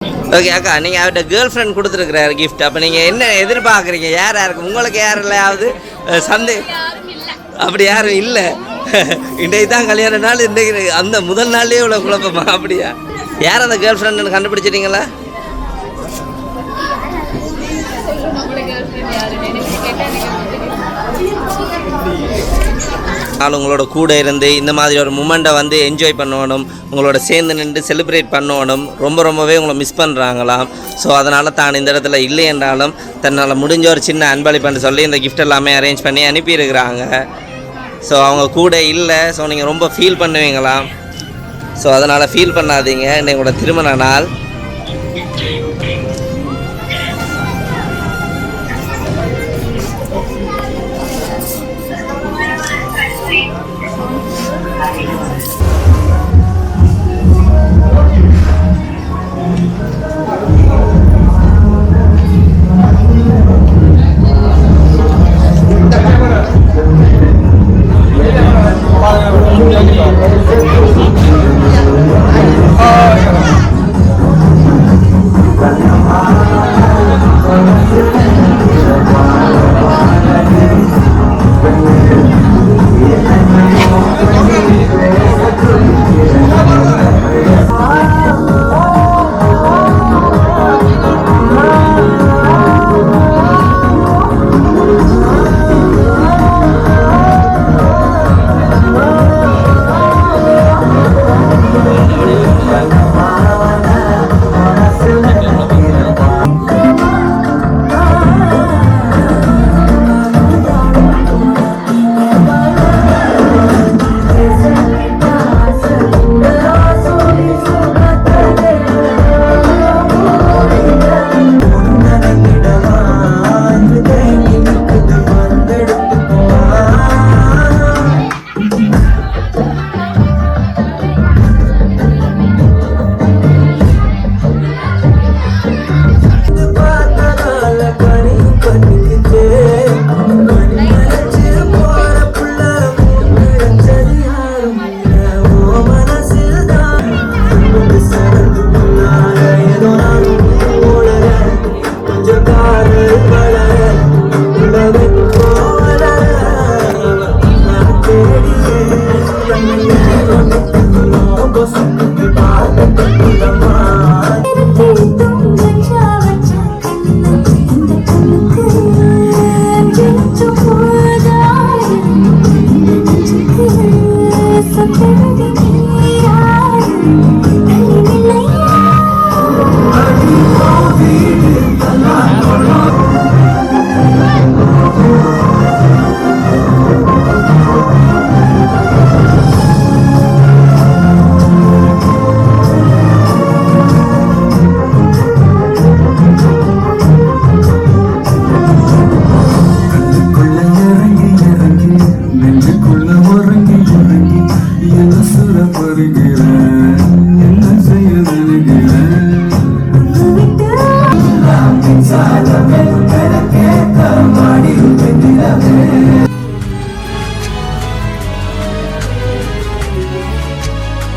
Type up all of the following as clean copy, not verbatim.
Okay அக்கா, நீங்கள் அவர்கிட்ட கேர்ள் ஃப்ரெண்ட் கொடுத்துருக்குறாரு கிஃப்ட். அப்போ நீங்கள் என்ன எதிர்பார்க்குறீங்க? யாராக இருக்கும் உங்களுக்கு? யார் இல்லையாவது அப்படி யாரும் இல்லை. இன்றைக்கு தான் கல்யாண நாள். இன்றைக்கு அந்த முதல் நாள்லேயே இவ்வளோ குழப்பமா? அப்படியா? யார் அந்த கேர்ள் ஃப்ரெண்டுன்னு கண்டுபிடிச்சிட்டீங்களா? உங்களோட கூட இருந்து இந்த மாதிரி ஒரு மூமெண்ட்டை வந்து என்ஜாய் பண்ணணும், உங்களோட சேர்ந்து நின்று செலிப்ரேட் பண்ணணும். ரொம்பவே உங்களை மிஸ் பண்ணுறாங்களாம். ஸோ அதனால் தான் இந்த இடத்துல இல்லை என்றாலும் தன்னால் முடிஞ்ச ஒரு சின்ன அன்பளிப்புன்னு சொல்லி இந்த கிஃப்ட் எல்லாமே அரேஞ்ச் பண்ணி அனுப்பியிருக்கிறாங்க. ஸோ அவங்க கூட இல்லை. ஸோ நீங்கள் ரொம்ப ஃபீல் பண்ணுவீங்களாம். ஸோ அதனால் ஃபீல் பண்ணாதீங்க. எங்களோட திருமண நாள்.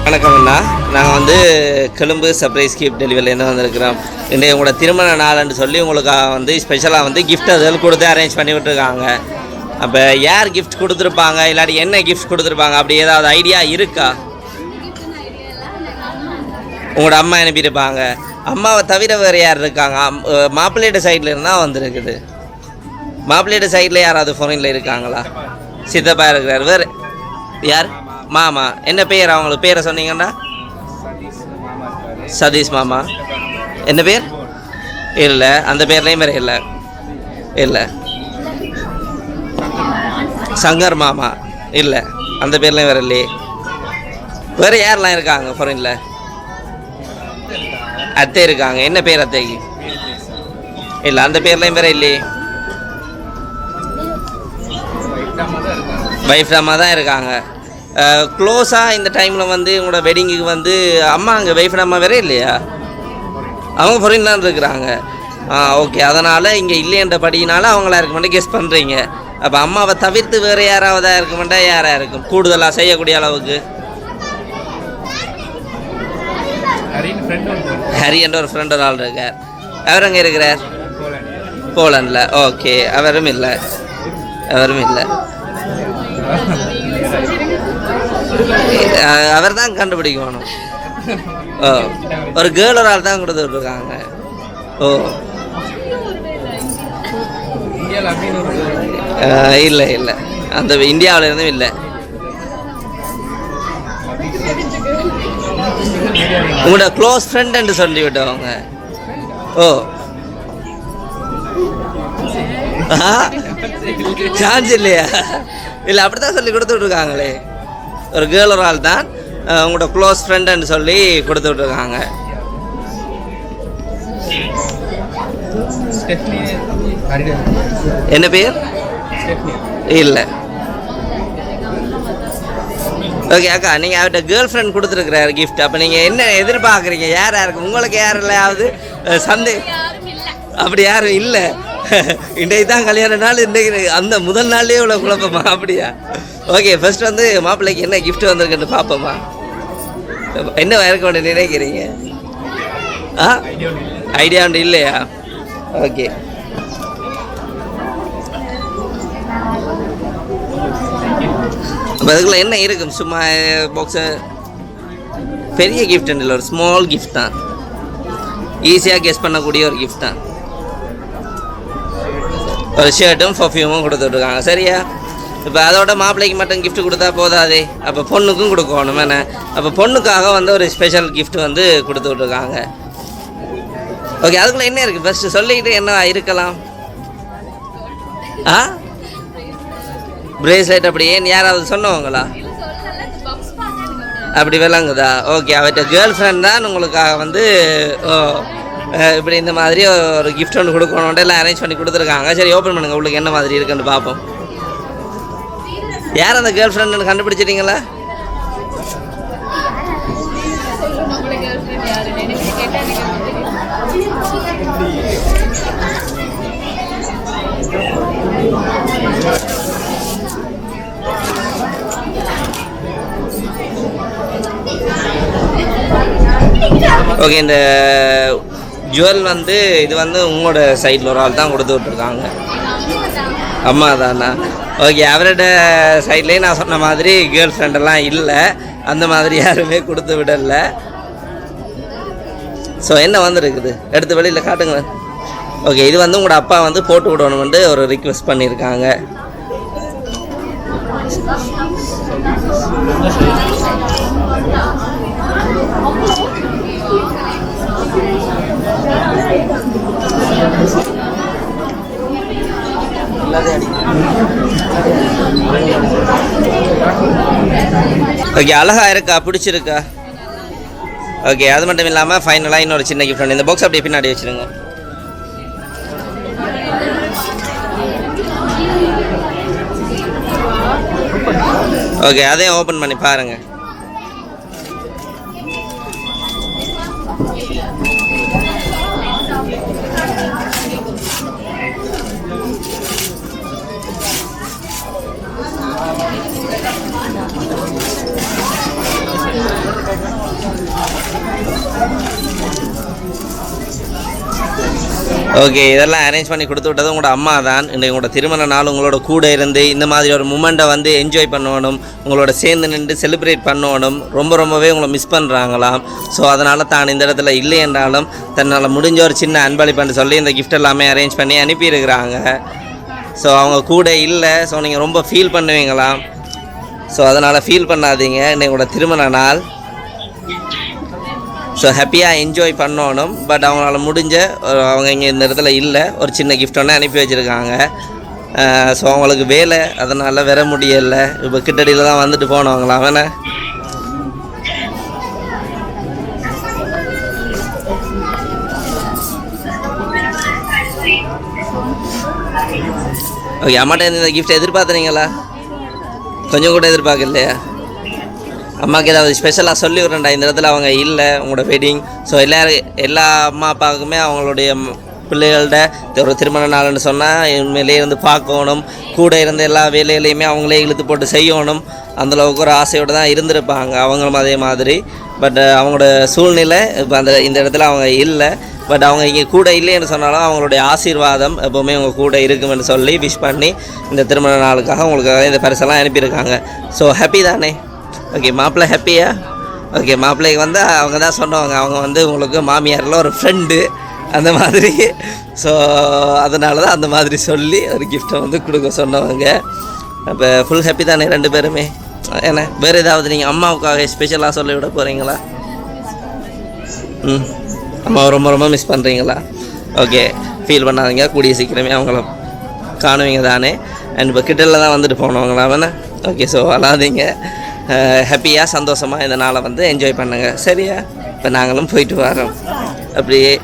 வணக்கம் அண்ணா, நாங்கள் வந்து கொழும்பு சர்ப்ரைஸ் கிஃப்ட் டெலிவரிலேருந்து வந்திருக்கிறோம். இன்றைய உங்களோட திருமண நாள்னு சொல்லி உங்களுக்கு வந்து ஸ்பெஷலாக வந்து கிஃப்ட் அதில் கொடுத்து அரேஞ்ச் பண்ணி விட்டுருக்காங்க. அப்போ யார் கிஃப்ட் கொடுத்துருப்பாங்க, இல்லாட்டி என்ன கிஃப்ட் கொடுத்துருப்பாங்க, அப்படி ஏதாவது ஐடியா இருக்கா? உங்களோட அம்மா அனுப்பியிருப்பாங்க. அம்மாவை தவிர வேறு யார் இருக்காங்க? மாப்பிள்ளையோட சைடில் இருந்தால் வந்துருக்குது. மாப்பிள்ளையோட சைடில் யாராவது ஃபாரினில் இருக்காங்களா? சித்தப்பா இருக்கிறார். வேறு யார்? மாமா. என்ன பேர் அவங்களுக்கு? பேரை சொன்னீங்கன்னா? சதீஷ் மாமா. என்ன பேர்? இல்லை, அந்த பேர்லேயும் வேறு இல்லை. இல்லை. சங்கர் மாமா. இல்லை, அந்த பேர்லேயும் வேறு இல்லையே. வேறு யாரெல்லாம் இருக்காங்க ஃபாரினில்? அத்தை இருக்காங்க. என்ன பேர் அத்தைக்கு? இல்லை, அந்த பேர்லேயும் வேறு இல்லையே. வைஃப் அம்மா தான் இருக்காங்க. க்ளோஸாக இந்த டைமில் வந்து உங்களோட வெட்டிங்குக்கு வந்து அம்மா அங்கே வைஃப் அம்மா வேற இல்லையா? அவங்க ஃபாரின் தான் இருக்கிறாங்க. ஓகே. அதனால் இங்கே இல்லைன்றபடினால அவங்களா இருக்க மாட்டேன் கெஸ் பண்ணுறீங்க. அப்போ அம்மாவை தவிர்த்து வேறு யாராவதாக இருக்க மாட்டேன். யாராக இருக்கும் கூடுதலாக செய்யக்கூடிய அளவுக்கு? ஹரி என்ற ஒரு ஃப்ரெண்ட் ஒரு ஆள் இருக்கார். அவர் அங்கே இருக்கிறார் போலண்டில். ஓகே, அவரும் இல்லை. அவர் தான் கண்டுபிடிக்கணும். ஓ, ஒரு கேர்ள் ஒரு ஆள் தான் கொடுத்து விட்ருக்காங்க. ஓ இல்லை அந்த இந்தியாவில் இருந்தும் இல்லை. உங்களோட க்ளோஸ் ஃப்ரெண்ட் சொல்லி விட்டவங்க. ஓ சான்ஸ் இல்லையா? இல்லை, அப்படித்தான் சொல்லி கொடுத்து விட்ருக்காங்களே. ஒரு கேர்ள் ஒரு ஆள் தான் உங்களோட க்ளோஸ் ஃப்ரெண்டுன்னு சொல்லி கொடுத்து விட்ருக்காங்க. என்ன பேர்? இல்லை. ஓகே அக்கா, நீங்கள் அவர்கிட்ட கேர்ள் ஃப்ரெண்ட் கொடுத்துருக்குறாரு கிஃப்ட். அப்போ நீங்கள் என்ன எதிர்பார்க்குறீங்க? யாருக்கு உங்களுக்கு யாரெல்லாவது அப்படி யாரும் இல்லை? இன்றைக்கு தான் கல்யாண நாள். இன்றைக்கு அந்த முதல் நாள்லேயே இவ்வளோ குழப்பமா? அப்படியா? ஓகே, ஃபர்ஸ்ட் வந்து மாப்பிள்ளைக்கு என்ன கிஃப்ட் வந்திருக்குன்னு பார்ப்போமா? என்ன இருக்க வேண்டிய நினைக்கிறீங்க? ஐடியா ஒன்று இல்லையா? ஓகே, அப்போ அதுக்குள்ள என்ன இருக்கும்? சும்மா பாக்ஸு பெரிய கிஃப்ட் இல்லை, ஒரு ஸ்மால் கிஃப்ட் தான். ஈஸியாக கெஸ் பண்ணக்கூடிய ஒரு கிஃப்ட் தான். ஒரு ஷர்ட்டும் பர்ஃப்யூமும் கொடுத்துட்ருக்காங்க. சரியா? இப்போ அதோட மாப்பிள்ளைக்கு மட்டும் கிஃப்ட் கொடுத்தா போதாதே, அப்போ பொண்ணுக்கும் கொடுக்கணும். என்ன, அப்போ பொண்ணுக்காக வந்து ஒரு ஸ்பெஷல் கிஃப்ட் வந்து கொடுத்து விட்ருக்காங்க. ஓகே, அதுக்குள்ளே என்ன இருக்குது ஃபஸ்ட்டு சொல்லிக்கிட்டு என்ன இருக்கலாம்? பிரேஸ்லெட். அப்படி ஏன் யாராவது சொன்னவங்களா? அப்படி விளங்குதா? ஓகே, அவர்கிட்ட கேர்ள் ஃப்ரெண்ட் தான் உங்களுக்காக வந்து இப்படி இந்த மாதிரி ஒரு கிஃப்ட் ஒன்று கொடுக்கணுன்ட்டு எல்லாம் அரேஞ்ச் பண்ணி கொடுத்துருக்காங்க. சரி, ஓப்பன் பண்ணுங்கள், உங்களுக்கு என்ன மாதிரி இருக்குன்னு பார்ப்போம். யார் அந்த கேர்ள் ஃப்ரெண்டுன்னு கண்டுபிடிச்சிட்டிங்களா? ஓகே, இந்த ஜுவல் வந்து இது வந்து உங்களோட சைடில் ஒரு ஆள் தான் கொடுத்து விட்ருக்காங்க. அம்மா தானா? ஓகே, அவரோட சைட்லேயே நான் சொன்ன மாதிரி கேர்ள் ஃப்ரெண்டெல்லாம் இல்லை, அந்த மாதிரி யாருமே கொடுத்து விடலை. ஸோ என்ன வந்துருக்குது எடுத்து வெளியில் காட்டுங்க. ஓகே, இது வந்து உங்களோட அப்பா வந்து போட்டு விடணும்னு ஒரு ரிக்வெஸ்ட் பண்ணியிருக்காங்க. ஓகே, அழகா இருக்கா? பிடிச்சிருக்கா? ஓகே, அது மட்டும் இல்லாமல் ஃபைனலாக இன்னொரு சின்ன கிஃப்ட் ஒன்று. இந்த பாக்ஸ் அப்படியே பின்னாடி வச்சுருங்க. ஓகே, அதையும் ஓப்பன் பண்ணி பாருங்கள். ஓகே, இதெல்லாம் அரேஞ்ச் பண்ணி கொடுத்து விட்டது உங்களோட அம்மா தான். இன்றைக்கு உங்களோட திருமண நாள் உங்களோட கூட இருந்து இந்த மாதிரி ஒரு மூமெண்ட்டை வந்து என்ஜாய் பண்ணணும், உங்களோட சேர்ந்து நின்று செலிப்ரேட் பண்ணணும். ரொம்பவே உங்களை மிஸ் பண்ணுறாங்களாம். ஸோ அதனால் தான் இந்த இடத்துல இல்லை என்றாலும் தன்னால் முடிஞ்ச ஒரு சின்ன அன்பளிப்புன்னு சொல்லி இந்த கிஃப்ட் எல்லாமே அரேஞ்ச் பண்ணி அனுப்பியிருக்கிறாங்க. ஸோ அவங்க கூட இல்லை. ஸோ நீங்கள் ரொம்ப ஃபீல் பண்ணுவீங்களாம். ஸோ அதனால் ஃபீல் பண்ணாதீங்க. இன்றைக்கு உங்களோட திருமண நாள். ஸோ ஹாப்பியாக என்ஜாய் பண்ணணும். பட் அவங்களால முடிஞ்ச அவங்க இங்கே இந்த இடத்துல இல்லை, ஒரு சின்ன கிஃப்ட் ஒன்று அனுப்பி வச்சுருக்காங்க. ஸோ அவங்களுக்கு வேலை, அதனால் வர முடியலை. இப்போ கிட்டடியில் தான் வந்துட்டு போனவங்களாம் வேணா. ஓகே, அம்மாட்ட இந்த கிஃப்ட் எதிர்பார்த்துறீங்களா? கொஞ்சம் கூட எதிர்பார்க்கலையா? அம்மாவுக்கு ஏதாவது ஸ்பெஷலாக சொல்லி விட்றேன்டா, இந்த இடத்துல அவங்க இல்லை உங்களோட வெட்டிங். ஸோ எல்லா அம்மா அப்பாவுக்குமே அவங்களுடைய பிள்ளைகள்ட ஒரு திருமண நாள்னு சொன்னால் உண்மையிலே இருந்து பார்க்கணும், கூட இருந்த எல்லா வேலைகளையுமே அவங்களே இழுத்து போட்டு செய்யணும். அந்தளவுக்கு ஒரு ஆசையோடு தான் இருந்திருப்பாங்க அவங்களும் அதே மாதிரி. பட் அவங்களோட சூழ்நிலை இப்போ இந்த இடத்துல அவங்க இல்லை. பட் அவங்க இங்கே கூட இல்லைன்னு சொன்னாலும் அவங்களுடைய ஆசீர்வாதம் எப்போவுமே உங்கள் கூட இருக்குமென்னு சொல்லி விஷ் பண்ணி இந்த திருமண நாளுக்காக உங்களுக்காக இந்த பரிசெல்லாம் அனுப்பியிருக்காங்க. ஸோ ஹாப்பி தானே? ஓகே, மாப்பிள்ளை ஹாப்பியா? ஓகே, மாப்பிள்ளைக்கு வந்து அவங்க தான் சொன்னவங்க, அவங்க வந்து உங்களுக்கு மாமியாரில் ஒரு ஃப்ரெண்டு அந்த மாதிரி. ஸோ அதனால தான் அந்த மாதிரி சொல்லி ஒரு கிஃப்ட்டை வந்து கொடுக்க சொன்னவங்க. அப்போ ஃபுல் ஹாப்பி தானே 2 பேருமே? ஏன்னா வேறு ஏதாவது நீங்கள் அம்மாவுக்காக ஸ்பெஷலாக சொல்லி விட போகிறீங்களா? அம்மாவை ரொம்ப ரொம்ப மிஸ் பண்ணுறீங்களா? ஓகே, ஃபீல் பண்ணாதீங்க, கூடிய சீக்கிரமே அவங்கள காணுவீங்க தானே. அண்ட் இப்போ கிட்டலில் தான் வந்துட்டு போனவங்களா வேணா? ஓகே, ஸோ அழாதீங்க, ஹாப்பியாக சந்தோஷமாக இந்த நாளை வந்து என்ஜாய் பண்ணுங்கள், சரியா? இப்போ நாங்களும் போயிட்டு வரோம் அப்படியே.